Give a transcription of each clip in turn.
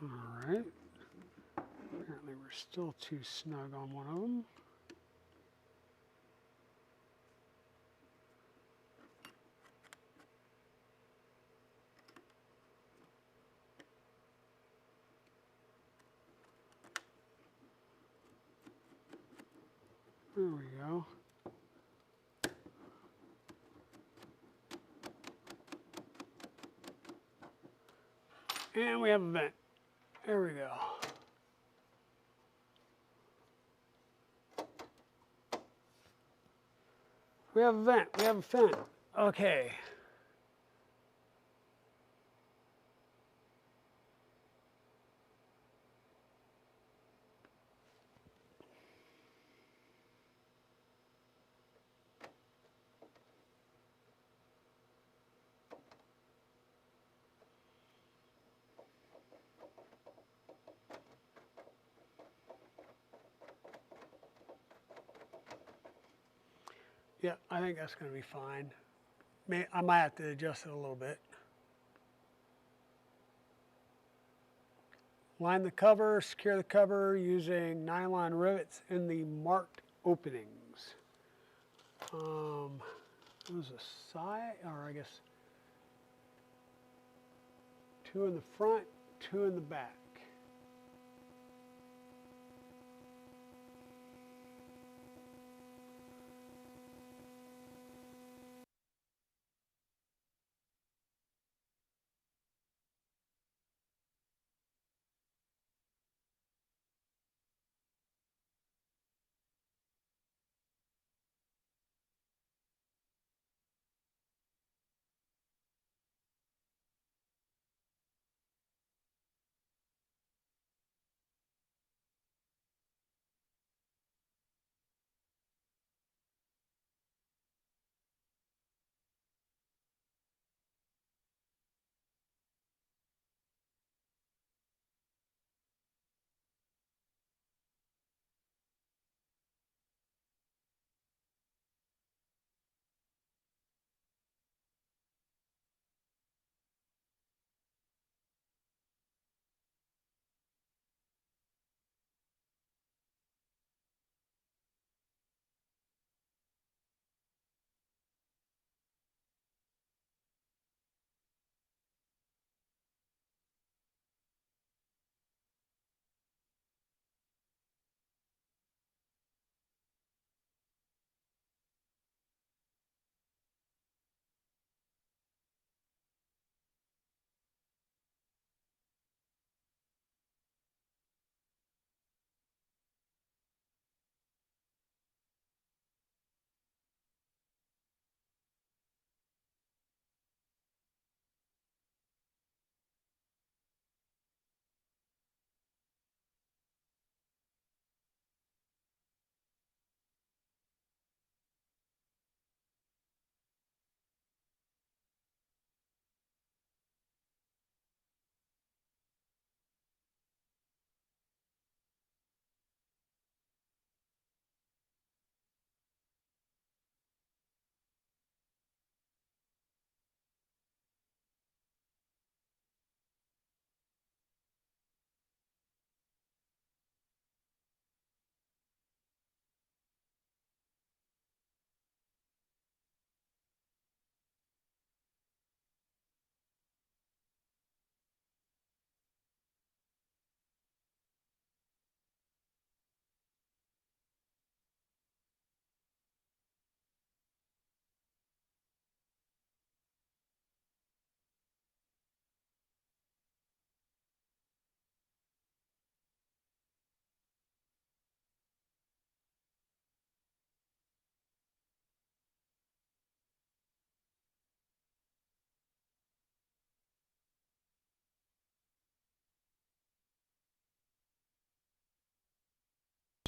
All right. Apparently we're still too snug on one of them. There we go. And we have a vent. There we go. We have a vent. We have a vent. Okay. Yeah, I think that's going to be fine. I might have to adjust it a little bit. Line the cover, secure the cover using nylon rivets in the marked openings. It was a side, or I guess 2 in the front, 2 in the back.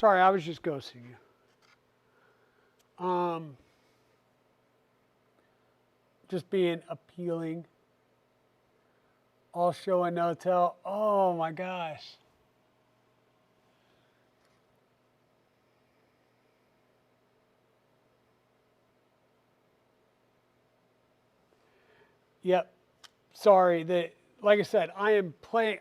Sorry, I was just ghosting you. Just being appealing. All show and no tell. Oh my gosh. Yep. Sorry that, like I said, I am playing.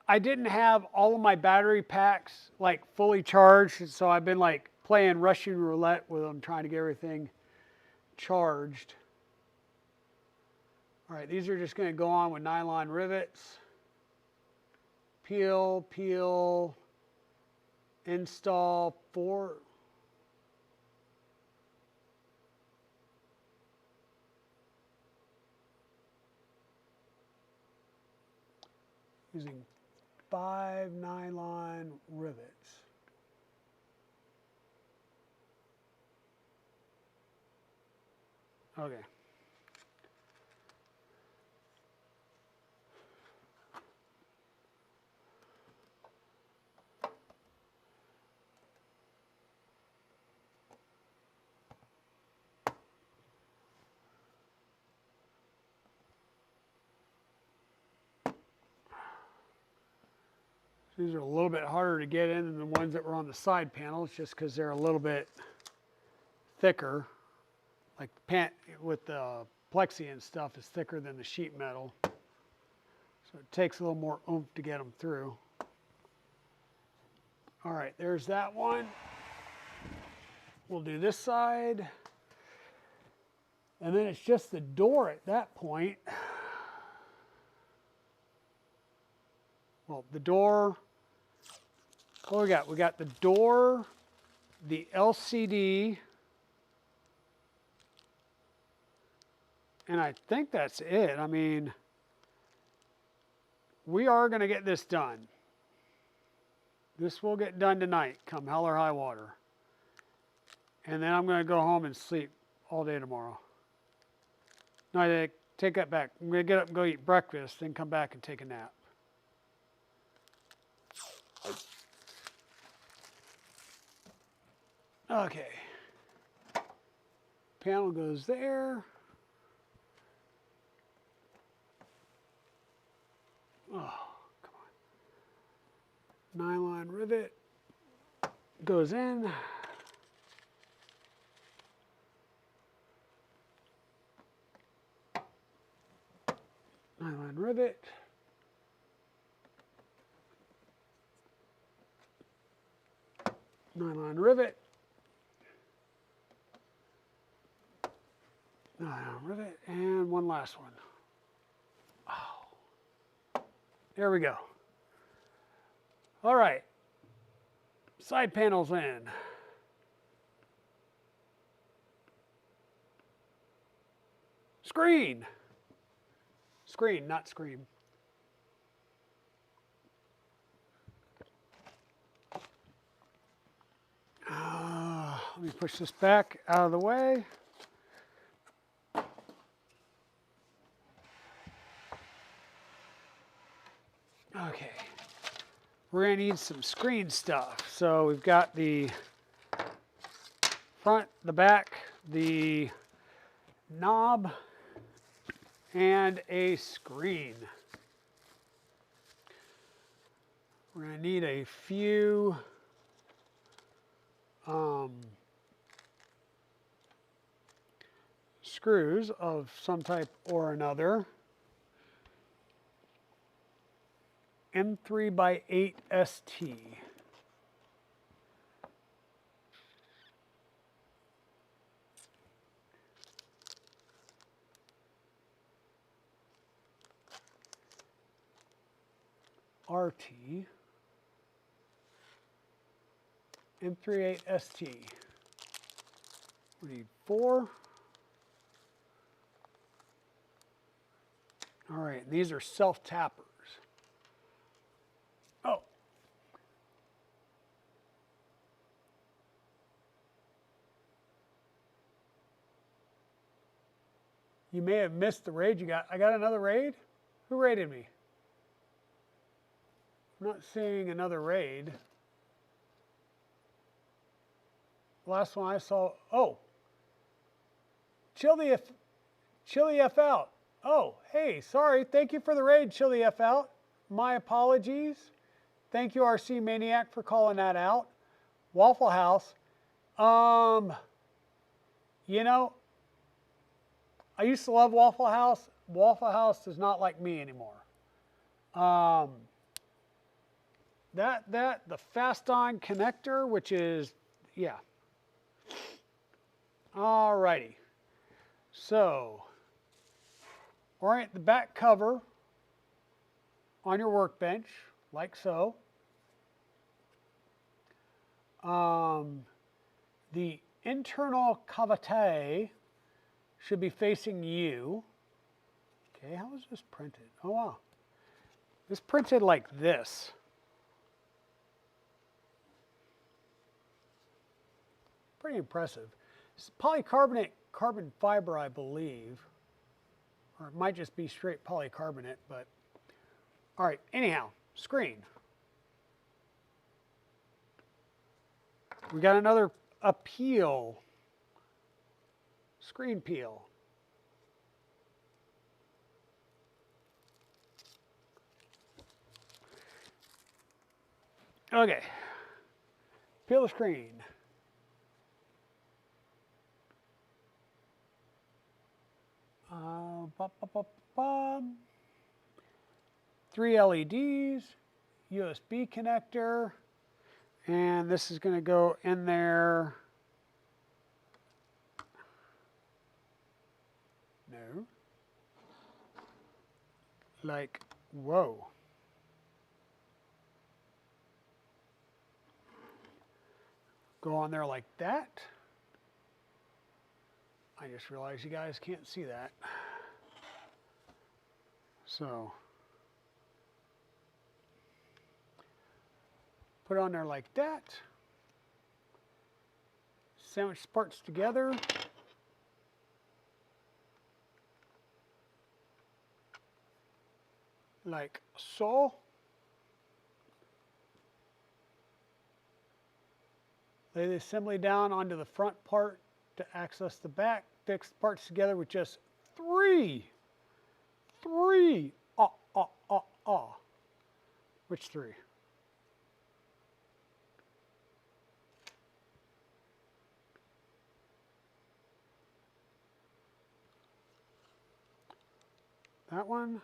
I didn't have all of my battery packs like fully charged, so I've been like playing Russian roulette with them, trying to get everything charged. All right, these are just going to go on with nylon rivets. Peel, peel, install 4. Using 5 nylon rivets. Okay. These are a little bit harder to get in than the ones that were on the side panels, just because they're a little bit thicker. Like with the plexi and stuff is thicker than the sheet metal. So it takes a little more oomph to get them through. All right, there's that one. We'll do this side. And then it's just the door at that point. Well, the door, what we got? We got the door, the LCD, and I think that's it. I mean, we are going to get this done. This will get done tonight, come hell or high water. And then I'm going to go home and sleep all day tomorrow. No, I take that back. I'm going to get up and go eat breakfast, then come back and take a nap. Okay. Panel goes there. Oh, come on. Nylon rivet goes in. Nylon rivet. Nylon rivet. Nylon rivet, and one last one. Oh, there we go. All right, side panels in. Screen. Screen, not scream. Let me push this back out of the way. Okay, we're going to need some screen stuff. So we've got the front, the back, the knob, and a screen. We're going to need a few screws of some type or another. M3x8 ST. RT. M3x8 ST. We need 4. All right, and these are self-tappers. Oh. You may have missed the raid you got. I got another raid? Who raided me? I'm not seeing another raid. Last one I saw, oh. Chili F out. Oh, hey, sorry. Thank you for the raid, Chili F out. My apologies. Thank you, RC Maniac, for calling that out. Waffle House. You know, I used to love Waffle House. Waffle House does not like me anymore. the fast on connector, which is, yeah. Alrighty. So, orient the back cover on your workbench, like so. The internal cavité should be facing you. Okay, how is this printed? Oh, wow. It's printed like this. Pretty impressive. It's polycarbonate carbon fiber, I believe. Or it might just be straight polycarbonate, but all right, anyhow, screen. We got another peel, screen peel. Okay, peel the screen. Three LEDs, USB connector, and this is going to go in there. No. Like, whoa. Go on there like that. I just realized you guys can't see that. So, put it on there like that. Sandwich parts together. Like so. Lay the assembly down onto the front part to access the back. Fix the parts together with just three. Which three? That one.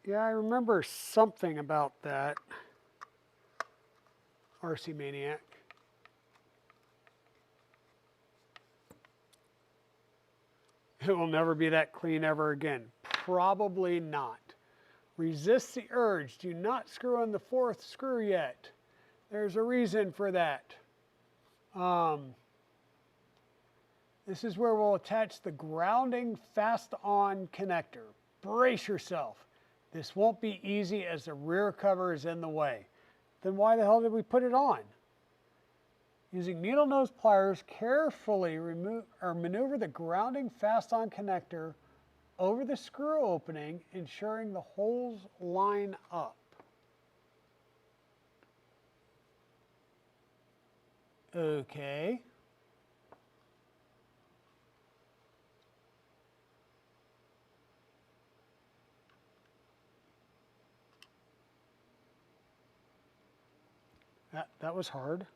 Yeah, I remember something about that. RC Maniac. It will never be that clean ever again. Probably not. Resist the urge. Do not screw on the fourth screw yet. There's a reason for that. This is where we'll attach the grounding fast on connector. Brace yourself. This won't be easy as the rear cover is in the way. Then why the hell did we put it on? Using needle nose pliers, carefully remove or maneuver the grounding fast on connector over the screw opening, ensuring the holes line up. Okay. That was hard.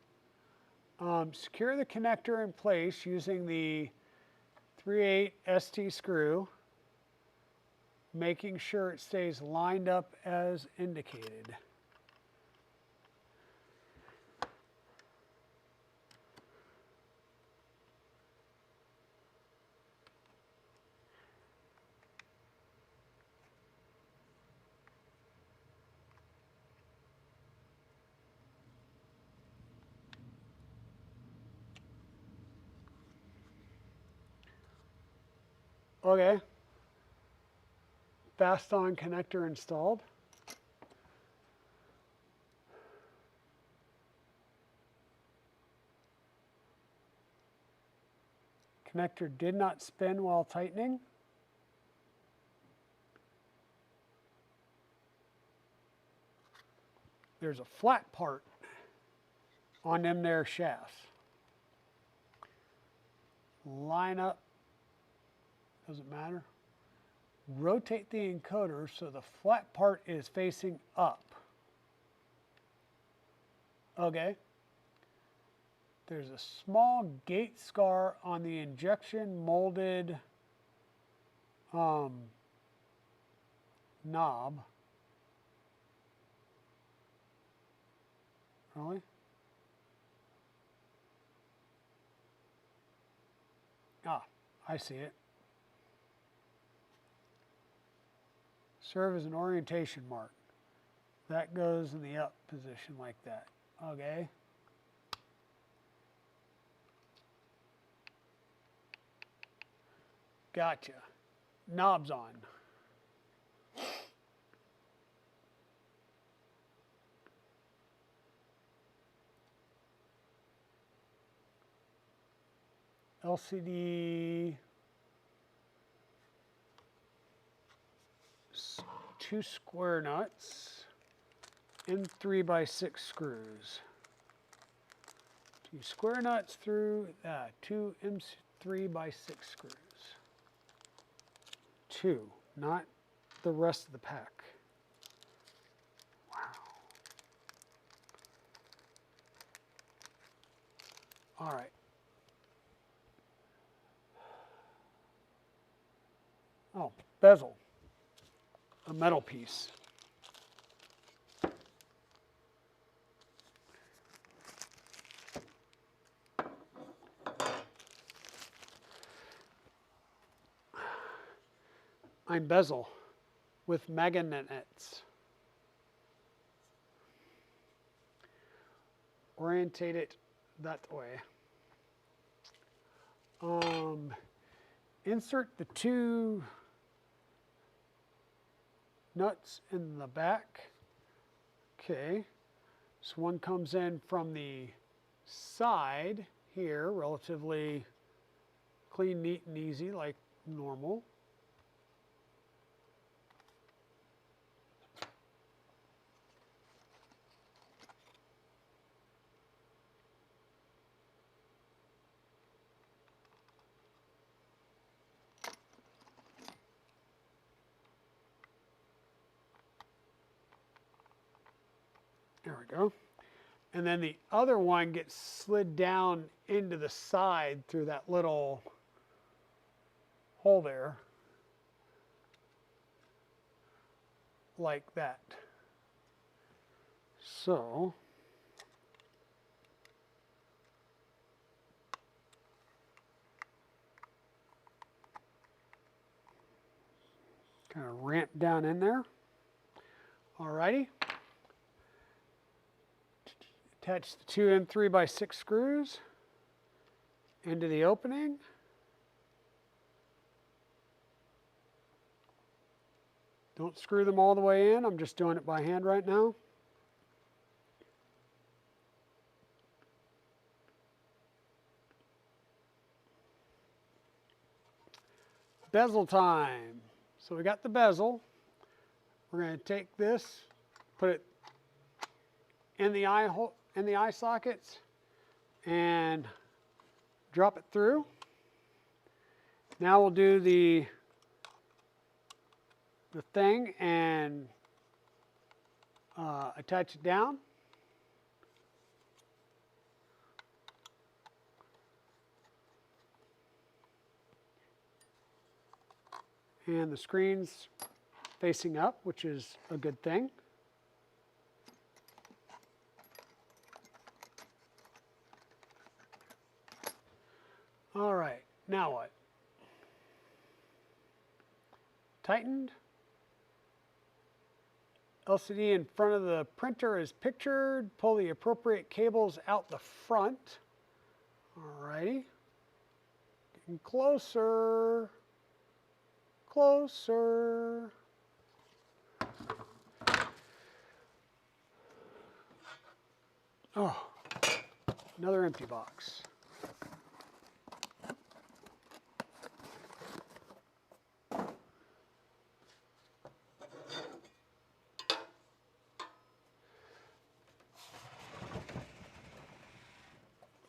Secure the connector in place using the 3/8 ST screw, making sure it stays lined up as indicated. Okay. Fast on connector installed. Connector did not spin while tightening. There's a flat part on them there shafts. Line up, doesn't matter. Rotate the encoder so the flat part is facing up. Okay. There's a small gate scar on the injection molded knob. Really? Ah, I see it. Serve as an orientation mark. That goes in the up position like that. Okay. Gotcha. Knobs on. LCD, 2 square nuts, and 3x6 screws. 2 square nuts through 2 3x6 screws. 2, not the rest of the pack. Wow. All right. Oh, bezel, a metal piece. I'm bezel with magnets. Orientate it that way. Insert the 2 nuts in the back. Okay, so one comes in from the side here, relatively clean, neat, and easy like normal. There we go. And then the other one gets slid down into the side through that little hole there, like that. So, kind of ramp down in there. Alrighty. Attach the 2 3x6 screws into the opening. Don't screw them all the way in. I'm just doing it by hand right now. Bezel time. So we got the bezel. We're going to take this, put it in the eye hole, in the eye sockets, and drop it through. Now we'll do the thing and attach it down. And the screen's facing up, which is a good thing. All right, now what? Tightened. LCD in front of the printer is pictured. Pull the appropriate cables out the front. All righty. Getting closer. closer. Oh, another empty box.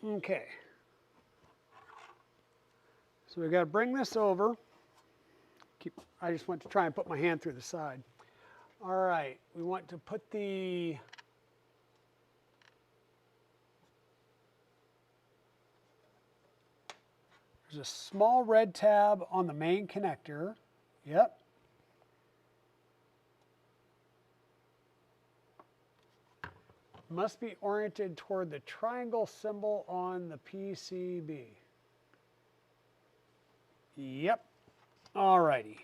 Okay. So we got to bring this over. I just want to try and put my hand through the side. All right, we want to put there's a small red tab on the main connector. Yep. Must be oriented toward the triangle symbol on the PCB. Yep. All righty.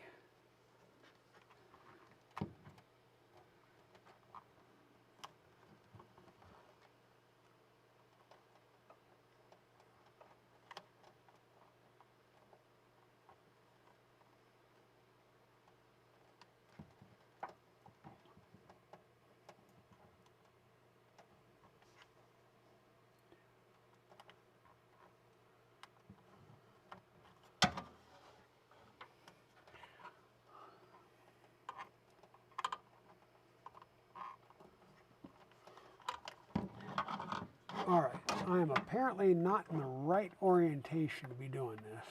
All right, I am apparently not in the right orientation to be doing this.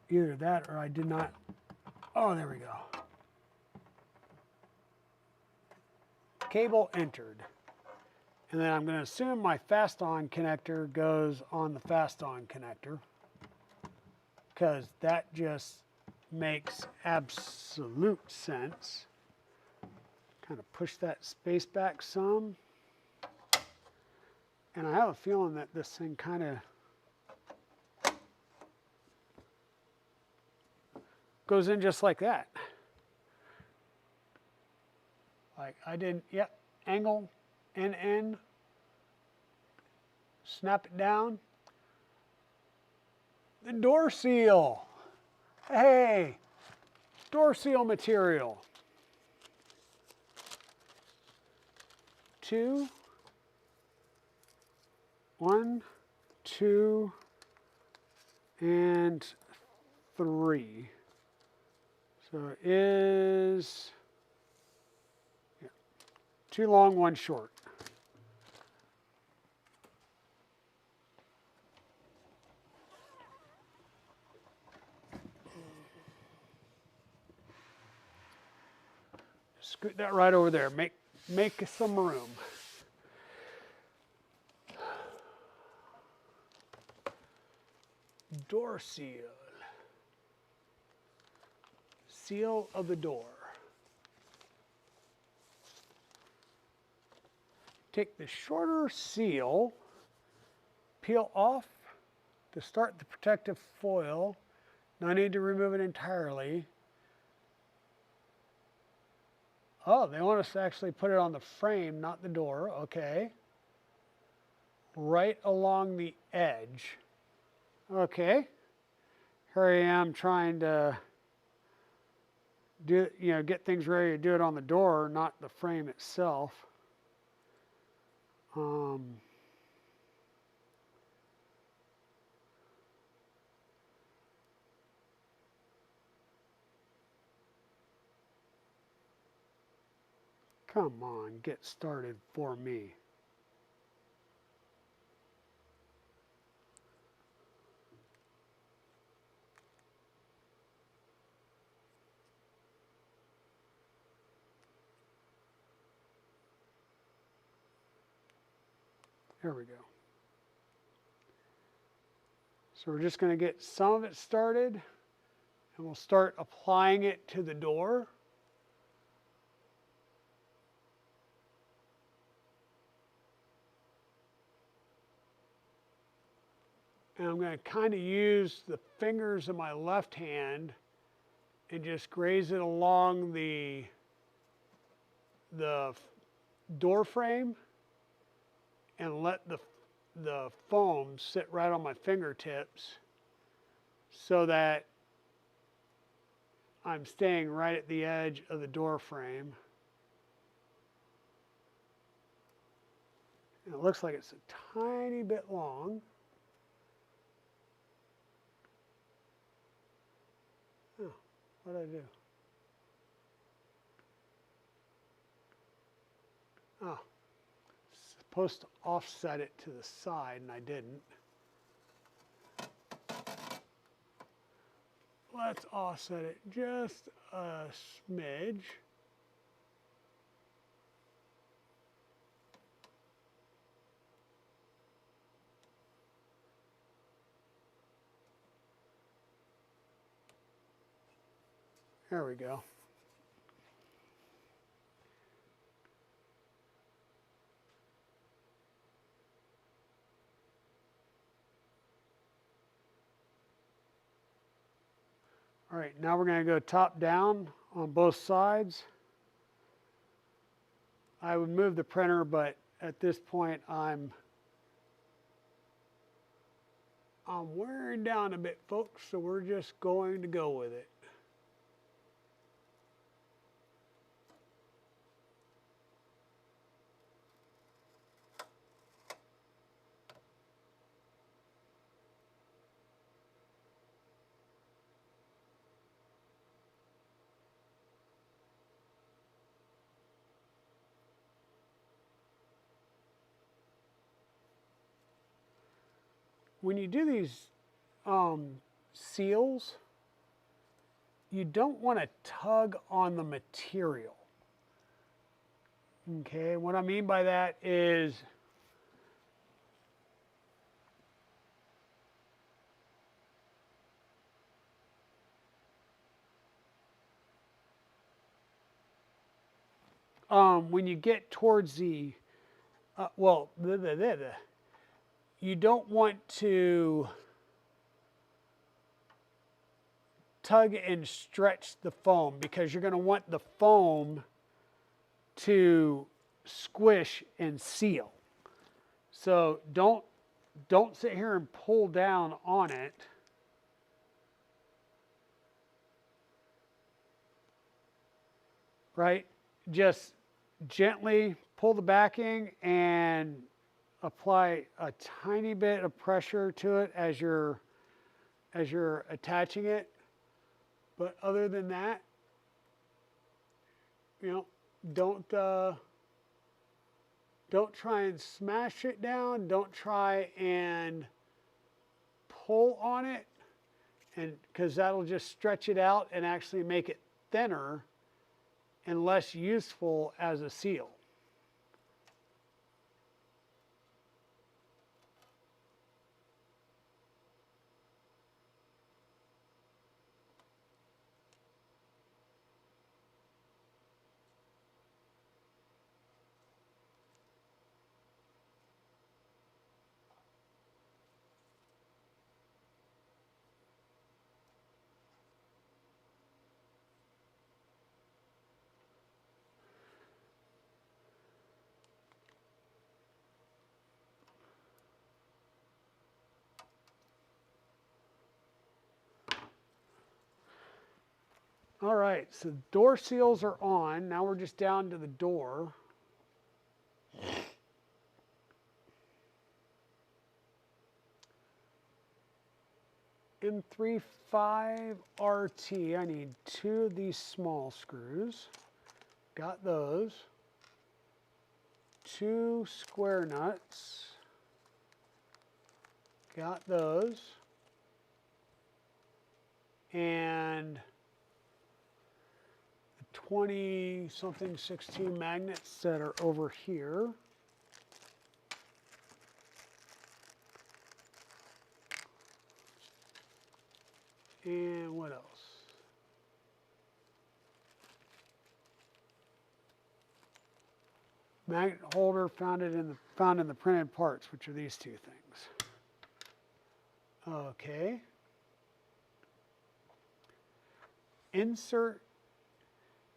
Either that or I did not. Oh, there we go. Cable entered. And then I'm going to assume my fast on connector goes on the fast on connector, because that just makes absolute sense. Kind of push that space back some. And I have a feeling that this thing kind of goes in just like that. Like I did, yep, angle, NN, snap it down. The door seal. Hey, door seal material. 2, 1, 2, and 3. So it is 2 long, 1 short. Scoot that right over there. Make some room. Door seal. Seal of the door. Take the shorter seal, peel off to start the protective foil. No need to remove it entirely. Oh, they want us to actually put it on the frame, not the door. Okay. Right along the edge. Okay. Here I am trying to get things ready to do it on the door, not the frame itself. Come on, get started for me. There we go. So we're just going to get some of it started, and we'll start applying it to the door. And I'm going to kind of use the fingers of my left hand and just graze it along the door frame and let the the foam sit right on my fingertips so that I'm staying right at the edge of the door frame. And it looks like it's a tiny bit long. Oh, what did I do? Oh, supposed to offset it to the side, and I didn't. Let's offset it just a smidge. There we go. All right, now we're going to go top down on both sides. I would move the printer, but at this point I'm wearing down a bit, folks, so we're just going to go with it. When you do these seals, you don't want to tug on the material. Okay, what I mean by that is when you get towards the, you don't want to tug and stretch the foam because you're going to want the foam to squish and seal. So don't sit here and pull down on it. Right? Just gently pull the backing and apply a tiny bit of pressure to it as you're attaching it. But other than that, you know, don't try and smash it down. Don't try and pull on it, and because that'll just stretch it out and actually make it thinner and less useful as a seal. All right, so door seals are on. Now we're just down to the door. M35 RT, I need 2 of these small screws. Got those. 2 square nuts. Got those. And 20 something 16 magnets that are over here. And what else? Magnet holder found in the printed parts, which are these 2 things. Okay. Insert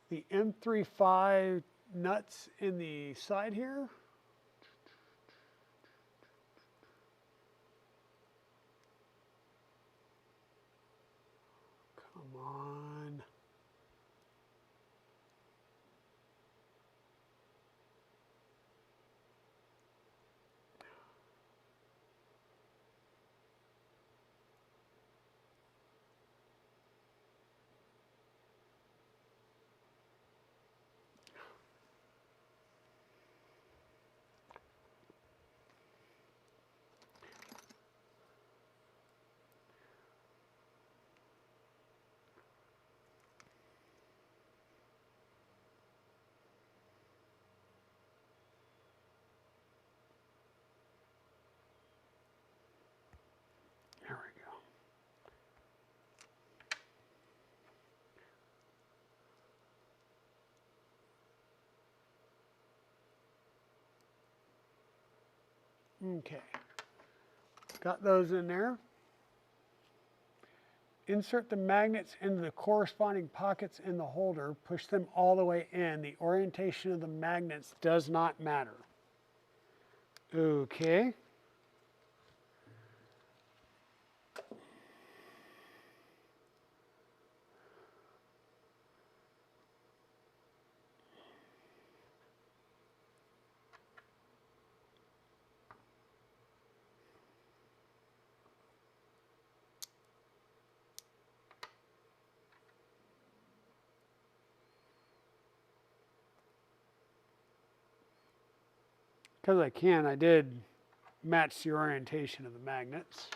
the M35 nuts in the side here. Come on. There we go. Okay. Got those in there. Insert the magnets into the corresponding pockets in the holder. Push them all the way in. The orientation of the magnets does not matter. Okay. Because I can, I did match the orientation of the magnets.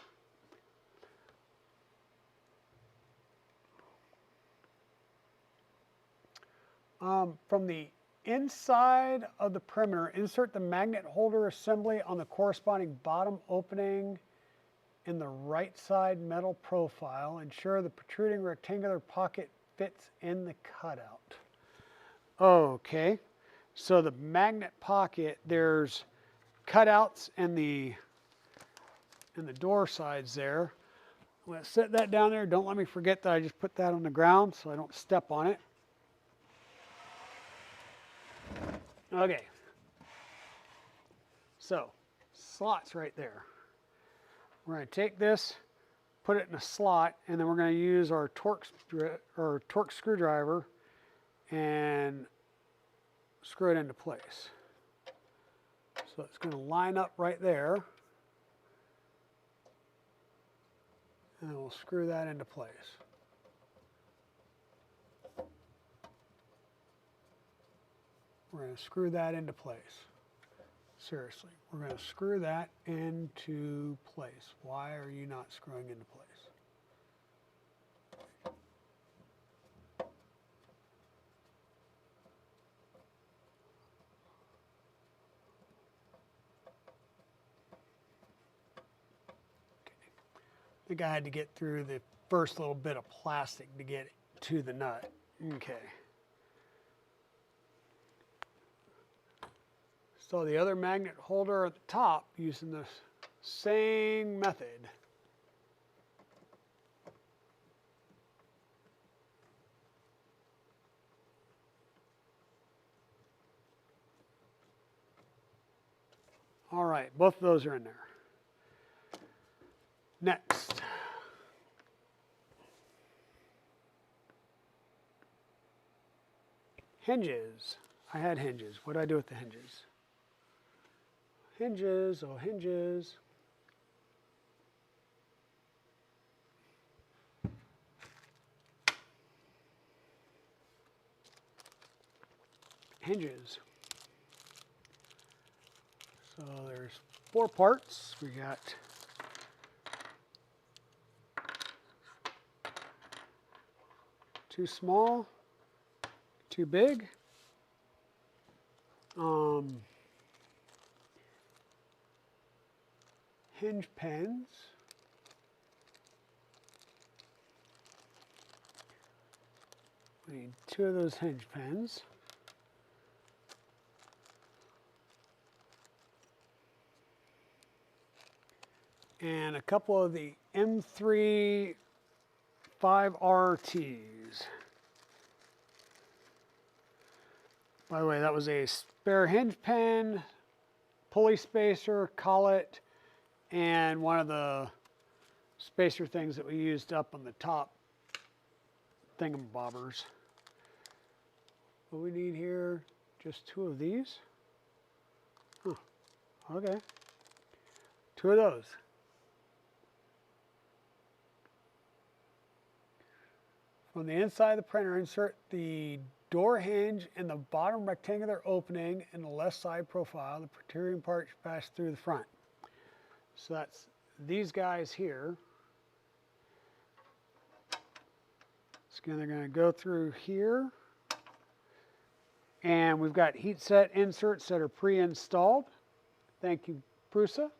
From the inside of the perimeter, insert the magnet holder assembly on the corresponding bottom opening in the right side metal profile. Ensure the protruding rectangular pocket fits in the cutout. Okay, so the magnet pocket, there's cutouts in the door sides there. I'm going to set that down there. Don't let me forget that I just put that on the ground so I don't step on it. Okay, so slots right there. We're going to take this, put it in a slot, and then we're going to use our torque screwdriver and screw it into place. So it's going to line up right there, and we'll screw that into place. We're going to screw that into place. Seriously, we're going to screw that into place. Why are you not screwing into place? I think I had to get through the first little bit of plastic to get to the nut. Okay. So the other magnet holder at the top, using the same method. All right, both of those are in there. Next. Hinges. I had hinges. What do I do with the hinges? Hinges, oh hinges. Hinges. So there's 4 parts. We got too small, too big. Hinge pins. We need 2 of those hinge pins. And a couple of the M3 5RTs. By the way, that was a spare hinge pin, pulley spacer, collet, and one of the spacer things that we used up on the top thingamabobbers. What we need here, just 2 of these. Huh. Okay. 2 of those. From the inside of the printer, insert the door hinge in the bottom rectangular opening in the left side profile. The protruding part should pass through the front. So that's these guys here. So they're going to go through here. And we've got heat set inserts that are pre-installed. Thank you, Prusa.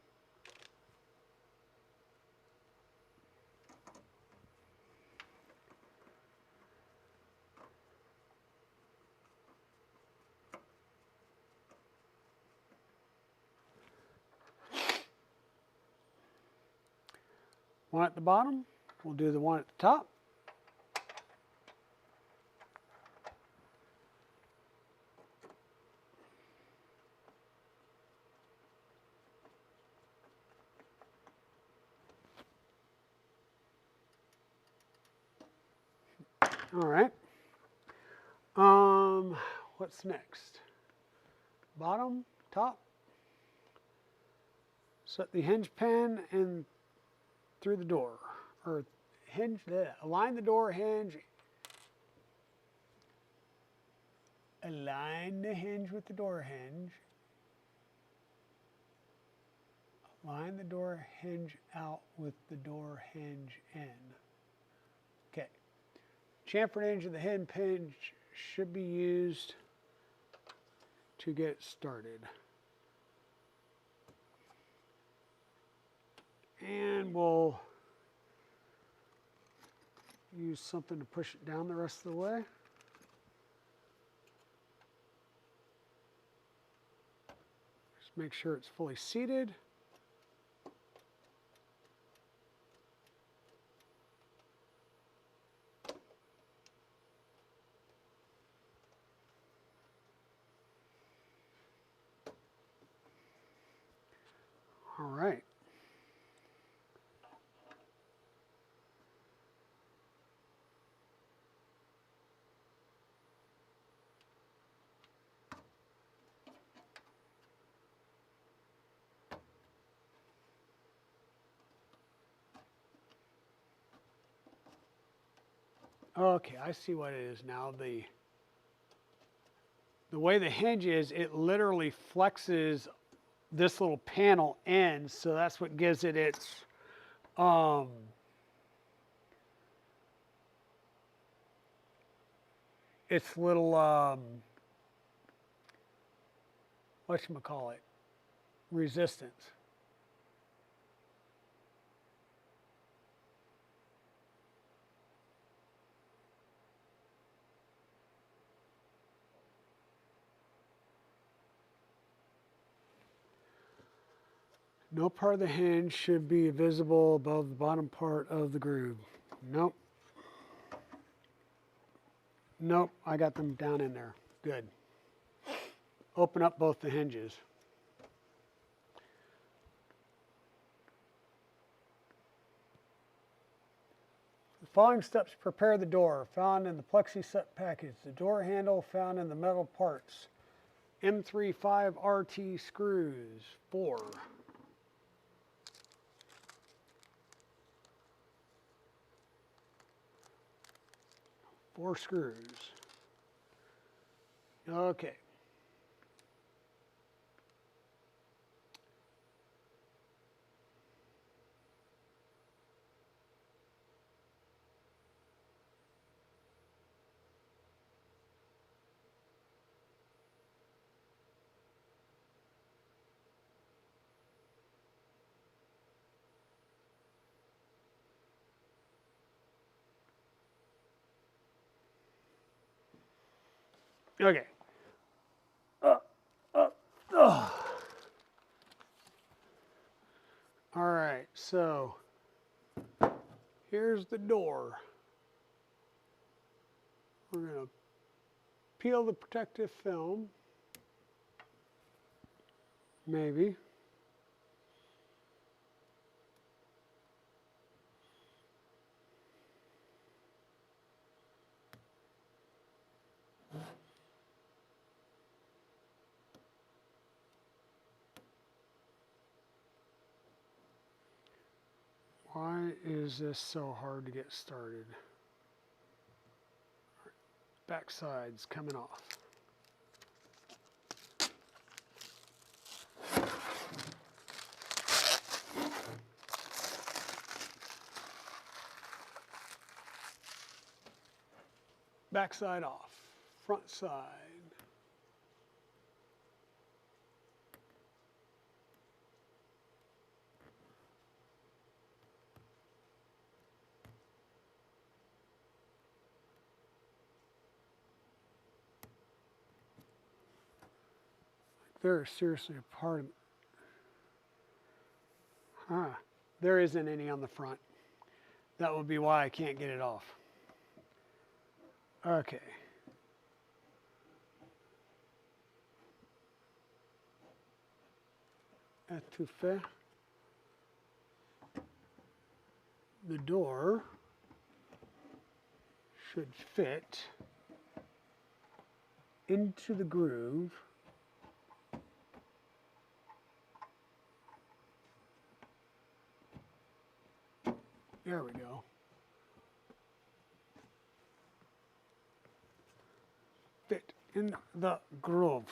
One at the bottom, we'll do the one at the top. All right. What's next? Bottom, top. Set the hinge pin in through the door, or hinge. Align the door hinge. Align the hinge with the door hinge. Line the door hinge out with the door hinge in. Okay. Chamfered edge of the hinge should be used to get started. And we'll use something to push it down the rest of the way. Just make sure it's fully seated. All right. Okay, I see what it is now. The way the hinge is, it literally flexes this little panel in, so that's what gives it its little whatchamacallit, resistance. No part of the hinge should be visible above the bottom part of the groove. Nope. Nope, I got them down in there. Good. Open up both the hinges. The following steps prepare the door found in the plexi set package. The door handle found in the metal parts. M35 RT screws, 4. Four screws. Okay. Okay. All right, so here's the door. We're going to peel the protective film. Maybe. Why is this so hard to get started? Backside's coming off. Backside off, front side. There is seriously a part of, there isn't any on the front. That would be why I can't get it off. Okay. Étouffé. The door should fit into the groove. There we go. Fit in the groove.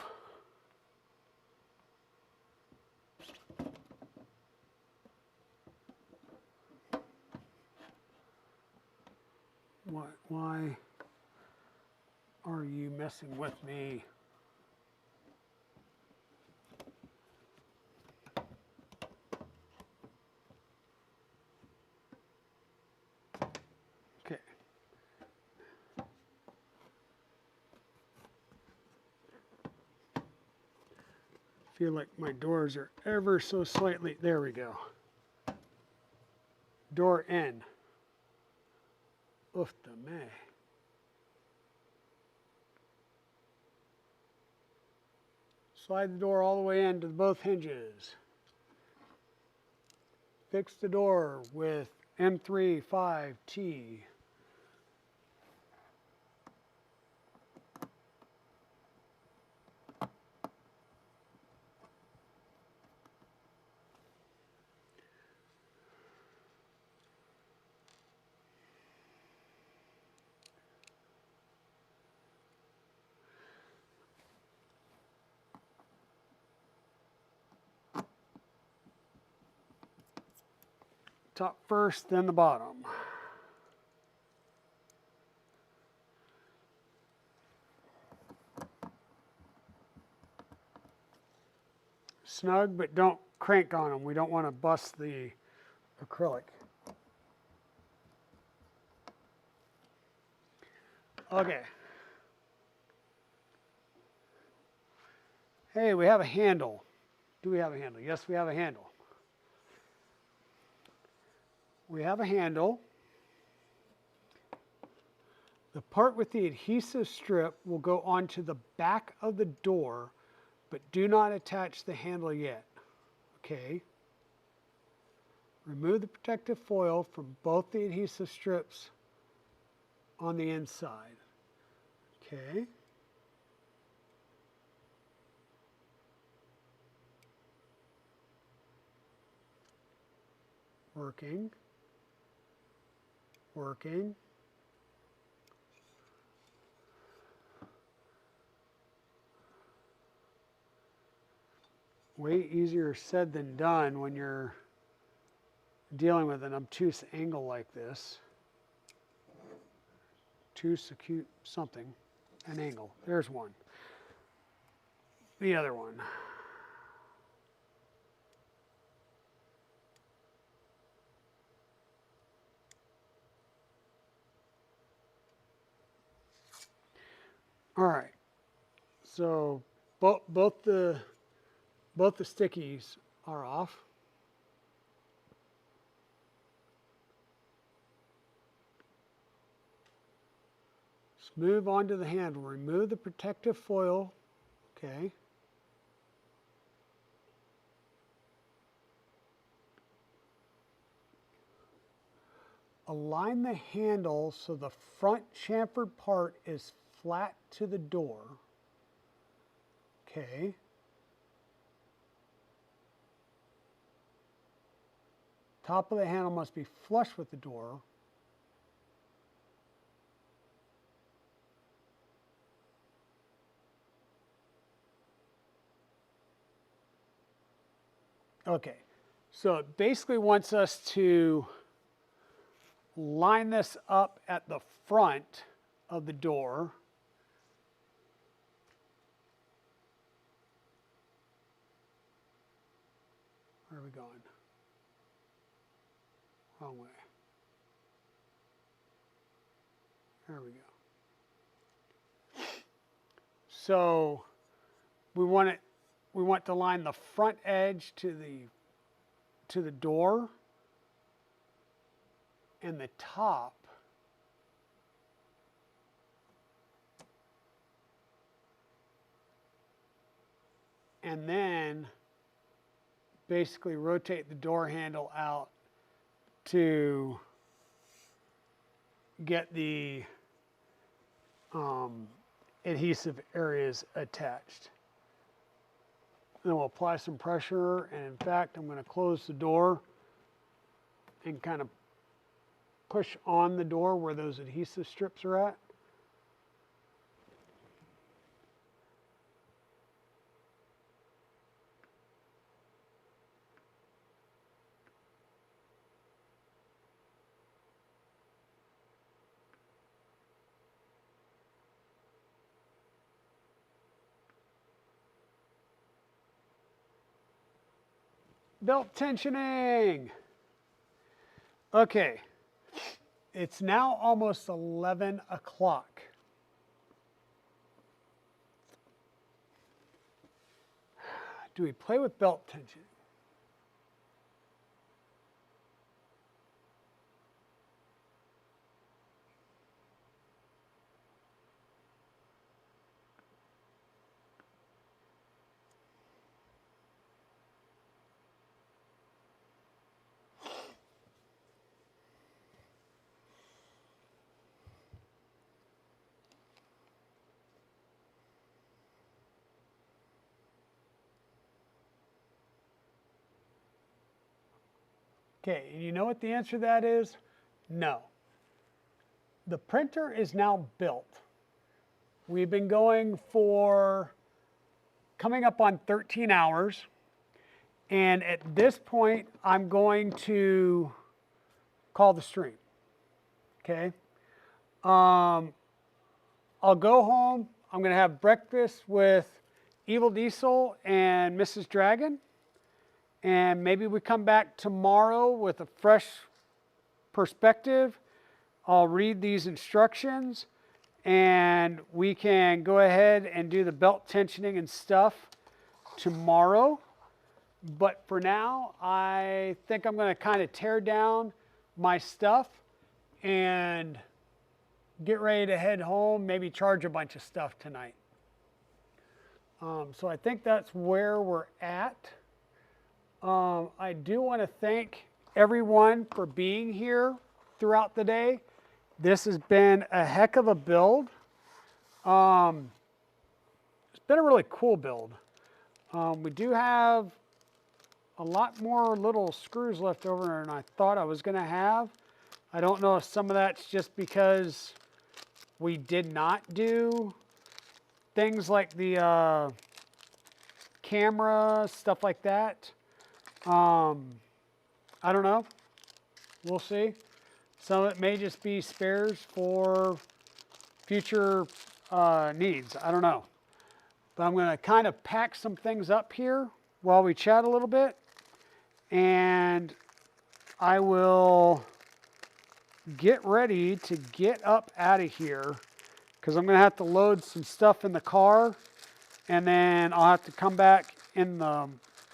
Why are you messing with me? Okay. Feel like my doors are ever so slightly, there we go. Door in. Ouf de me. Slide the door all the way into both hinges. Fix the door with M3-5T. Top first, then the bottom. Snug, but don't crank on them. We don't want to bust the acrylic. Okay. Hey, we have a handle. Do we have a handle? Yes, we have a handle. We have a handle. The part with the adhesive strip will go onto the back of the door, but do not attach the handle yet. Okay. Remove the protective foil from both the adhesive strips on the inside. Okay. Working. Working. Way easier said than done when you're dealing with an obtuse angle like this. Obtuse, acute, something, an angle. There's one. The other one. All right. So both the stickies are off. Let's move on to the handle. Remove the protective foil. Okay. Align the handle so the front chamfered part is flat to the door. Okay. Top of the handle must be flush with the door. Okay, so it basically wants us to line this up at the front of the door. Where are we going? Wrong way. There we go. So we want to line the front edge to the door and the top. And then basically rotate the door handle out to get the adhesive areas attached. Then we'll apply some pressure, and in fact, I'm going to close the door and kind of push on the door where those adhesive strips are at. Belt tensioning. Okay, it's now almost 11 o'clock. Do we play with belt tension? Okay, and you know what the answer to that is? No. The printer is now built. We've been going for coming up on 13 hours. And at this point, I'm going to call the stream. Okay? I'll go home. I'm going to have breakfast with Evil Diesel and Mrs. Dragon. And maybe we come back tomorrow with a fresh perspective. I'll read these instructions and we can go ahead and do the belt tensioning and stuff tomorrow. But for now, I think I'm going to kind of tear down my stuff and get ready to head home, maybe charge a bunch of stuff tonight. So I think that's where we're at. I do want to thank everyone for being here throughout the day. This has been a heck of a build. It's been a really cool build. We do have a lot more little screws left over than I thought I was going to have. I don't know if some of that's just because we did not do things like the camera, stuff like that. I don't know. We'll see. Some of it may just be spares for future needs. I don't know. But I'm going to kind of pack some things up here while we chat a little bit. And I will get ready to get up out of here because I'm going to have to load some stuff in the car. And then I'll have to come back in the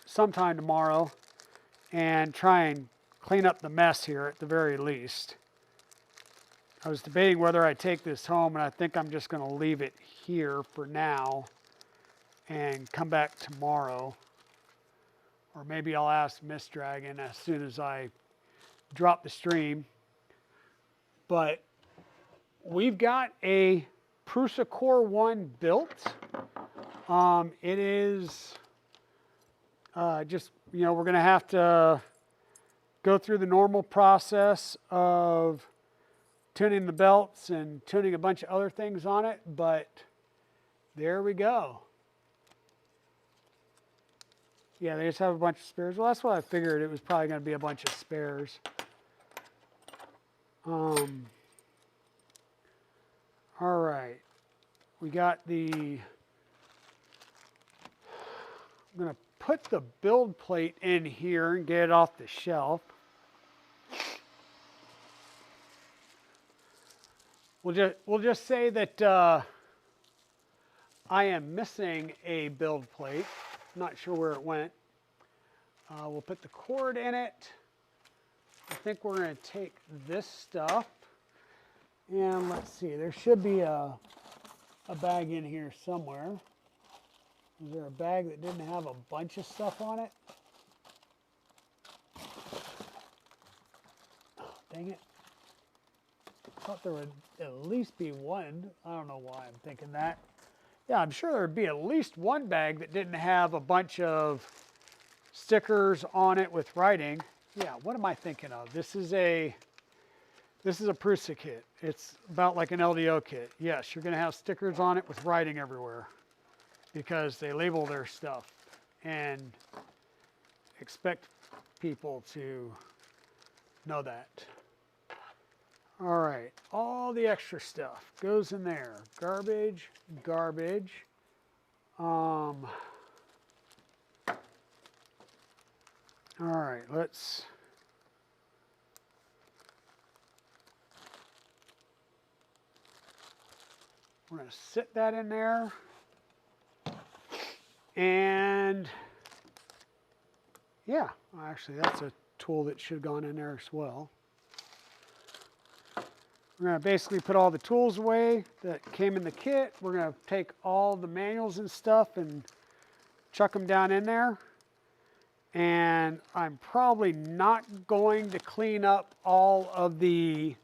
sometime tomorrow and try and clean up the mess here at the very least. I was debating whether I take this home, and I think I'm just going to leave it here for now and come back tomorrow. Or maybe I'll ask Miss Dragon as soon as I drop the stream. But we've got a Prusa CORE One built. It is just, we're going to have to go through the normal process of tuning the belts and tuning a bunch of other things on it, but there we go. Yeah, they just have a bunch of spares. Well, that's what I figured. It was probably going to be a bunch of spares. All right. We got the... I'm going to put the build plate in here and get it off the shelf. We'll just say that I am missing a build plate. Not sure where it went. We'll put the cord in it. I think we're going to take this stuff and let's see, there should be a bag in here somewhere. Is there a bag that didn't have a bunch of stuff on it? Oh, dang it. I thought there would at least be one. I don't know why I'm thinking that. Yeah, I'm sure there would be at least one bag that didn't have a bunch of stickers on it with writing. Yeah, what am I thinking of? This is a Prusa kit. It's about like an LDO kit. Yes, you're going to have stickers on it with writing everywhere because they label their stuff and expect people to know that. All right, all the extra stuff goes in there. Garbage, garbage. All right, we're going to sit that in there. And yeah, actually that's a tool that should have gone in there as well. We're going to basically put all the tools away that came in the kit. We're going to take all the manuals and stuff and chuck them down in there. And I'm probably not going to clean up all of the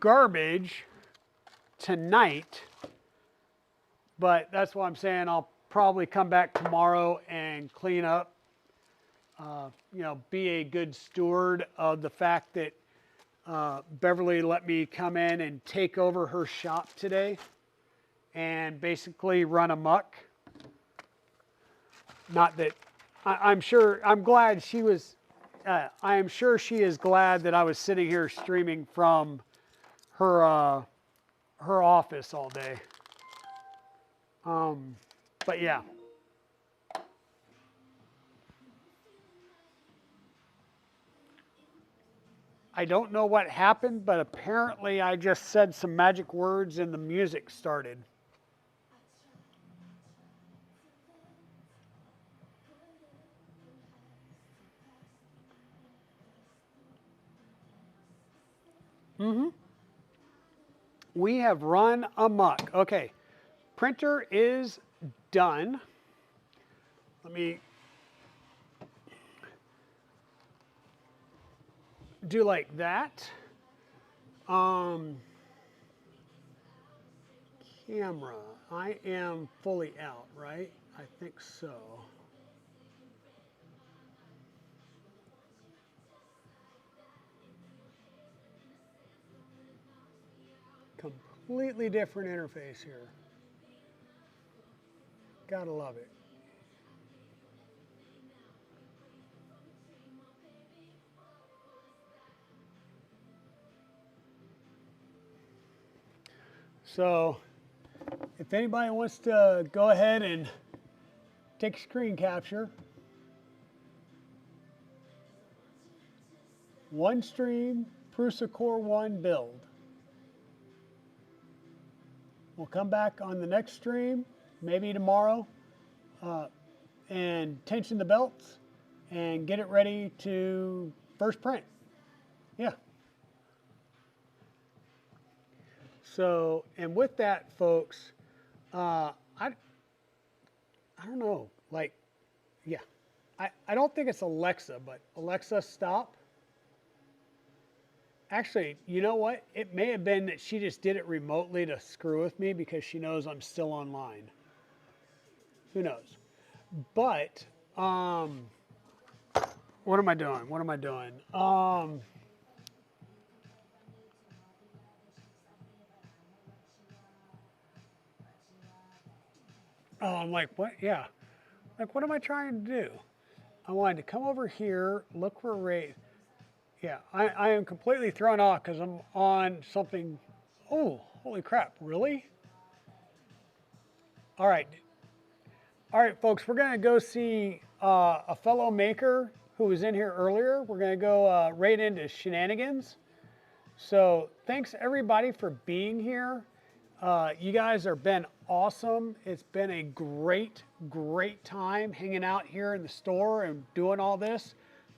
garbage tonight. But that's what I'm saying. I'll probably come back tomorrow and clean up. You know, be a good steward of the fact that Beverly let me come in and take over her shop today and basically run amok. Not that I'm glad she was, I am sure she is glad that I was sitting here streaming from her, her office all day. But yeah. I don't know what happened, but apparently I just said some magic words and the music started. We have run amok. Okay, printer is done. Let me do like that. Camera, I am fully out, right? I think so. Completely different interface here. Gotta love it. So if anybody wants to go ahead and take a screen capture, one stream, Prusa CORE One build. We'll come back on the next stream, maybe tomorrow, and tension the belts and get it ready to first print. Yeah. So, and with that, folks, I don't know, like, yeah, I don't think it's Alexa, but Alexa, stop. Actually, you know what? It may have been that she just did it remotely to screw with me because she knows I'm still online. Who knows? But, What am I doing? What am I doing? Oh, I'm like, what? Yeah. Like, what am I trying to do? I wanted to come over here, look for a rate. Yeah, I am completely thrown off because I'm on something. Oh, holy crap, really? All right. All right, folks, we're going to go see a fellow maker who was in here earlier. We're going to go right into shenanigans. So thanks everybody for being here. You guys have been awesome. It's been a great, great time hanging out here in the store and doing all this.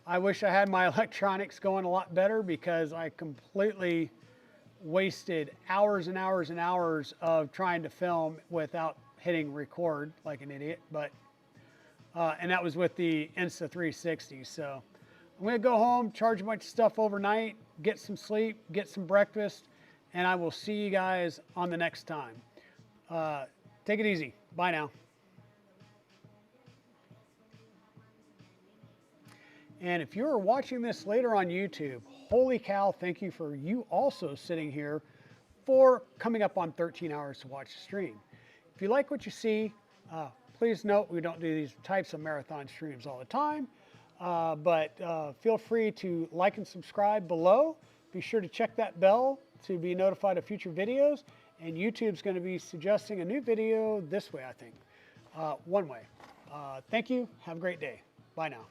I wish I had my electronics going a lot better because I completely wasted hours and hours and hours of trying to film without hitting record like an idiot. But and that was with the Insta360. So I'm going to go home, charge a bunch of stuff overnight, get some sleep, get some breakfast, and I will see you guys on the next time. Take it easy. Bye now. And if you're watching this later on YouTube, holy cow, thank you for you also sitting here for coming up on 13 hours to watch the stream. If you like what you see, please note we don't do these types of marathon streams all the time, but feel free to like and subscribe below. Be sure to check that bell to be notified of future videos, and YouTube's going to be suggesting a new video this way, I think, one way. Thank you. Have a great day. Bye now.